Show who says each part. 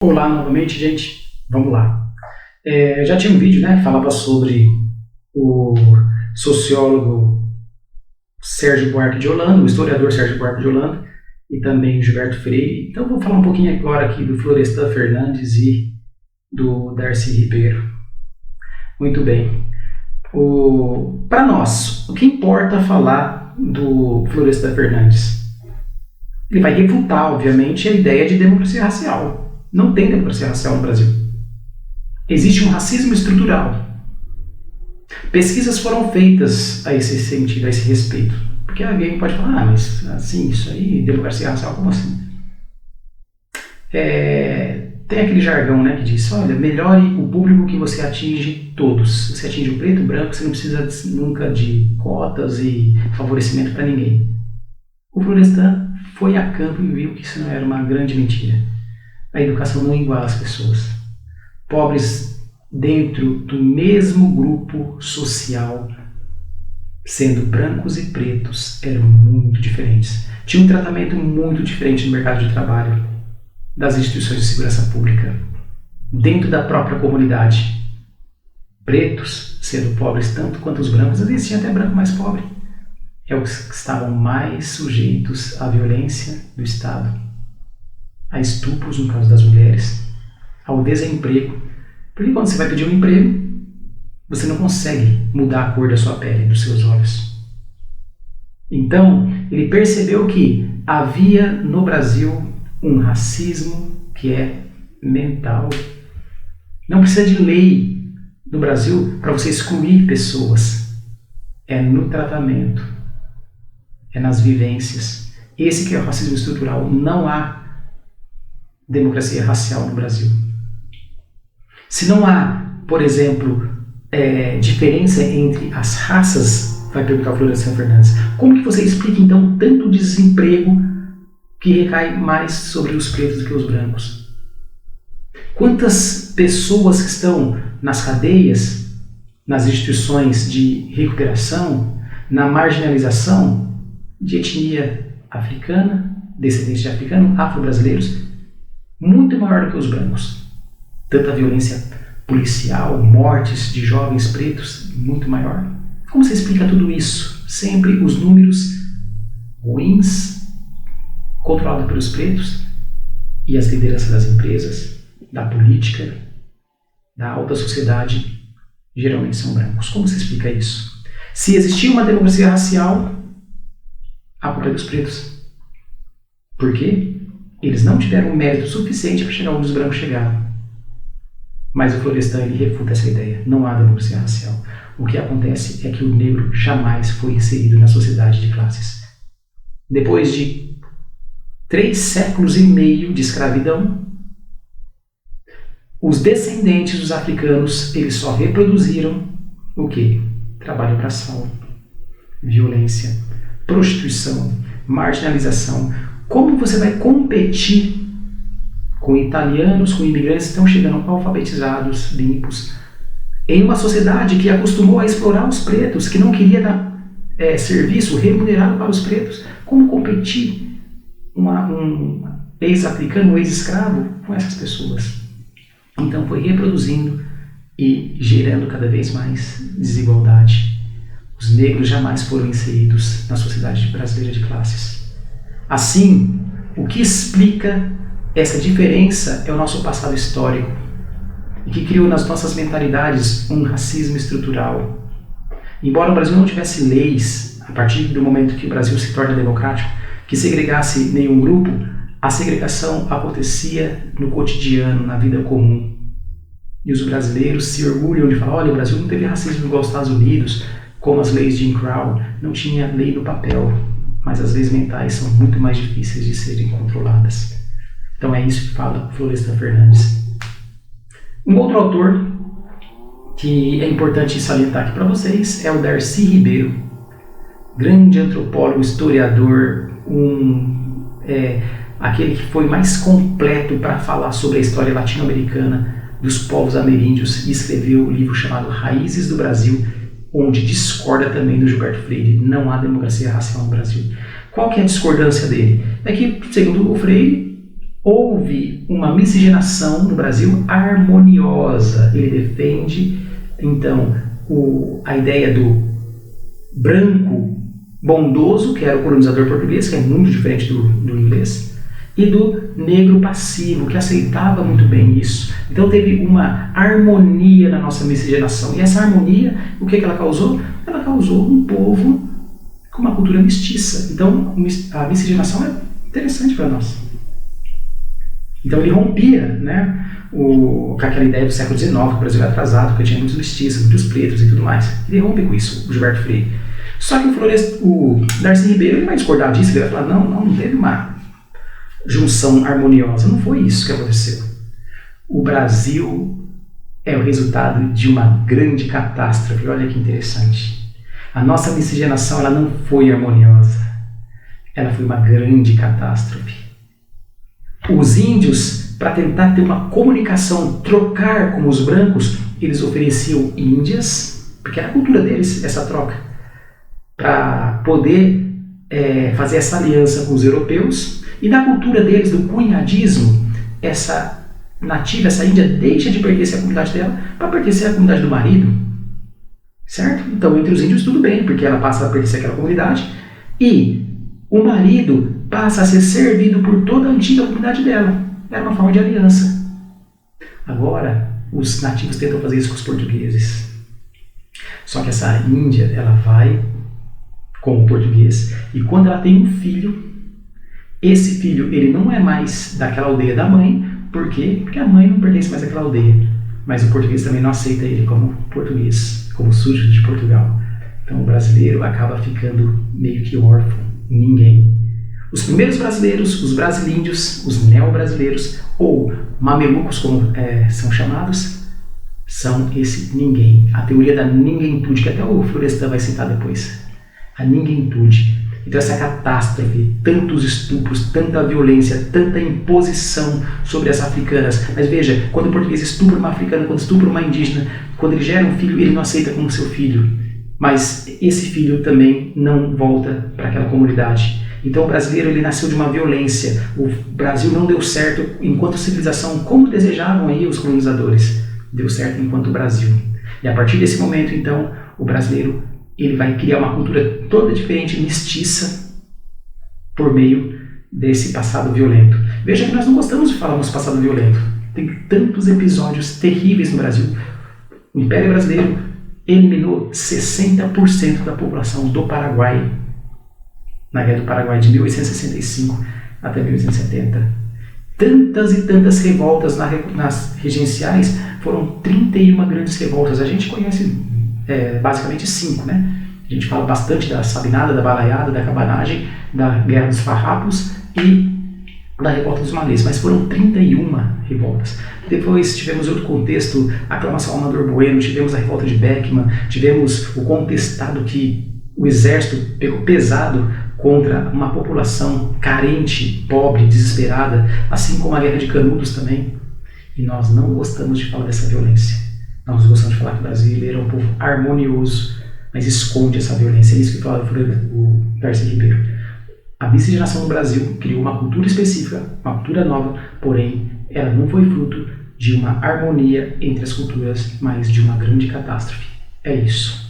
Speaker 1: Olá novamente, gente. Vamos lá. Já tinha um vídeo, né, que falava sobre o sociólogo Sérgio Buarque de Holanda, o historiador Sérgio Buarque de Holanda, e também Gilberto Freire. Então vou falar um pouquinho agora aqui do Florestan Fernandes e do Darcy Ribeiro. Muito bem. Para nós, o que importa falar do Florestan Fernandes? Ele vai refutar, obviamente, a ideia de democracia racial. Não tem democracia racial no Brasil. Existe um racismo estrutural. Pesquisas foram feitas a esse sentido, a esse respeito. Porque alguém pode falar, mas assim, isso aí, democracia racial, como assim? Tem aquele jargão, né, que diz, olha, melhore o público que você atinge todos. Você atinge o preto, o branco, você não precisa nunca de cotas e favorecimento para ninguém. O Florestan foi a campo e viu que isso não era uma grande mentira. A educação não iguala as pessoas. Pobres dentro do mesmo grupo social, sendo brancos e pretos, eram muito diferentes. Tinha um tratamento muito diferente no mercado de trabalho, das instituições de segurança pública, dentro da própria comunidade. Pretos, sendo pobres tanto quanto os brancos, às vezes tinha até branco mais pobre. É os que estavam mais sujeitos à violência do Estado, a estupros no caso das mulheres, ao desemprego. Porque quando você vai pedir um emprego, você não consegue mudar a cor da sua pele, dos seus olhos. Então, ele percebeu que havia no Brasil um racismo que é mental. Não precisa de lei no Brasil para você excluir pessoas. É no tratamento, é nas vivências. Esse que é o racismo estrutural. Não há democracia racial no Brasil. Se não há, por exemplo, diferença entre as raças, vai perguntar o Florestan Fernandes, como que você explica então tanto desemprego que recai mais sobre os pretos do que os brancos? Quantas pessoas que estão nas cadeias, nas instituições de recuperação, na marginalização de etnia africana, descendentes de africano, afro-brasileiros, muito maior do que os brancos. Tanta violência policial, mortes de jovens pretos, muito maior. Como você explica tudo isso? Sempre os números ruins, controlados pelos pretos, e as lideranças das empresas, da política, da alta sociedade, geralmente são brancos. Como você explica isso? Se existia uma democracia racial, a culpa é dos pretos. Por quê? Eles não tiveram mérito suficiente para chegar onde os brancos chegaram. Mas o Florestan ele refuta essa ideia. Não há democracia racial. O que acontece é que o negro jamais foi inserido na sociedade de classes. Depois de 3 séculos e meio de escravidão, os descendentes dos africanos eles só reproduziram o quê? Trabalho braçal, violência, prostituição, marginalização. Como você vai competir com italianos, com imigrantes que estão chegando alfabetizados, limpos, em uma sociedade que acostumou a explorar os pretos, que não queria dar serviço remunerado para os pretos? Como competir um ex-africano, um ex-escravo com essas pessoas? Então foi reproduzindo e gerando cada vez mais desigualdade. Os negros jamais foram inseridos na sociedade brasileira de classes. Assim, o que explica essa diferença é o nosso passado histórico e que criou nas nossas mentalidades um racismo estrutural. Embora o Brasil não tivesse leis, a partir do momento que o Brasil se torna democrático, que segregasse nenhum grupo, a segregação acontecia no cotidiano, na vida comum. E os brasileiros se orgulham de falar, olha, o Brasil não teve racismo igual aos Estados Unidos, como as leis de Jim Crow, não tinha lei no papel. Mas as leis mentais são muito mais difíceis de serem controladas. Então é isso que fala Florestan Fernandes. Um outro autor que é importante salientar aqui para vocês é o Darcy Ribeiro, grande antropólogo, historiador, aquele que foi mais completo para falar sobre a história latino-americana dos povos ameríndios e escreveu um livro chamado Raízes do Brasil, onde discorda também do Gilberto Freire. Não há democracia racial no Brasil. Qual que é a discordância dele? É que, segundo o Freire, houve uma miscigenação no Brasil harmoniosa. Ele defende, então, a ideia do branco bondoso, que era o colonizador português, que é muito diferente do inglês, e do negro passivo, que aceitava muito bem isso. Então teve uma harmonia na nossa miscigenação. E essa harmonia, o que ela causou? Ela causou um povo com uma cultura mestiça. Então a miscigenação é interessante para nós. Então ele rompia, né, com aquela ideia do século XIX, que o Brasil era atrasado, porque tinha muitos mestiços, muitos pretos e tudo mais. Ele rompe com isso, o Gilberto Freire. Só que o Darcy Ribeiro ele vai discordar disso, ele vai falar, não teve uma junção harmoniosa, não foi isso que aconteceu. O Brasil é o resultado de uma grande catástrofe, olha que interessante. A nossa miscigenação ela não foi harmoniosa, ela foi uma grande catástrofe. Os índios, para tentar ter uma comunicação, trocar com os brancos, eles ofereciam índias, porque era a cultura deles essa troca, para poder fazer essa aliança com os europeus. E na cultura deles, do cunhadismo, essa nativa, essa índia deixa de pertencer à comunidade dela para pertencer à comunidade do marido. Certo? Então, entre os índios tudo bem, porque ela passa a pertencer àquela comunidade e o marido passa a ser servido por toda a antiga comunidade dela. Era uma forma de aliança. Agora, os nativos tentam fazer isso com os portugueses. Só que essa índia, ela vai com o português e quando ela tem um filho, esse filho, ele não é mais daquela aldeia da mãe. Por quê? Porque a mãe não pertence mais àquela aldeia. Mas o português também não aceita ele como português, como súdito de Portugal. Então o brasileiro acaba ficando meio que órfão, ninguém. Os primeiros brasileiros, os brasilíndios, os neo-brasileiros, ou mamelucos como são chamados, são esse ninguém. A teoria da ninguémtude, que até o Florestan vai citar depois. A ninguémtude. Então essa catástrofe, tantos estupros, tanta violência, tanta imposição sobre as africanas. Mas veja, quando o português estupra uma africana, quando estupra uma indígena, quando ele gera um filho, ele não aceita como seu filho. Mas esse filho também não volta para aquela comunidade. Então o brasileiro ele nasceu de uma violência. O Brasil não deu certo enquanto civilização, como desejavam aí os colonizadores. Deu certo enquanto Brasil. E a partir desse momento, então, o brasileiro ele vai criar uma cultura toda diferente, mestiça, por meio desse passado violento. Veja que nós não gostamos de falar nosso passado violento. Tem tantos episódios terríveis no Brasil. O Império Brasileiro eliminou 60% da população do Paraguai, na Guerra do Paraguai de 1865 até 1870. Tantas e tantas revoltas nas regenciais, foram 31 grandes revoltas. A gente conhece basicamente 5, né? A gente fala bastante da Sabinada, da Balaiada, da Cabanagem, da Guerra dos Farrapos e da Revolta dos Malês, mas foram 31 revoltas. Depois tivemos outro contexto, a aclamação ao Amador Bueno, tivemos a Revolta de Beckman, tivemos o contestado que o exército pegou pesado contra uma população carente, pobre, desesperada, assim como a Guerra de Canudos também. E nós não gostamos de falar dessa violência. Nós gostamos de falar que o brasileiro é um povo harmonioso, mas esconde essa violência. É isso que fala o Darcy Ribeiro. A miscigenação no Brasil criou uma cultura específica, uma cultura nova, porém ela não foi fruto de uma harmonia entre as culturas, mas de uma grande catástrofe. É isso.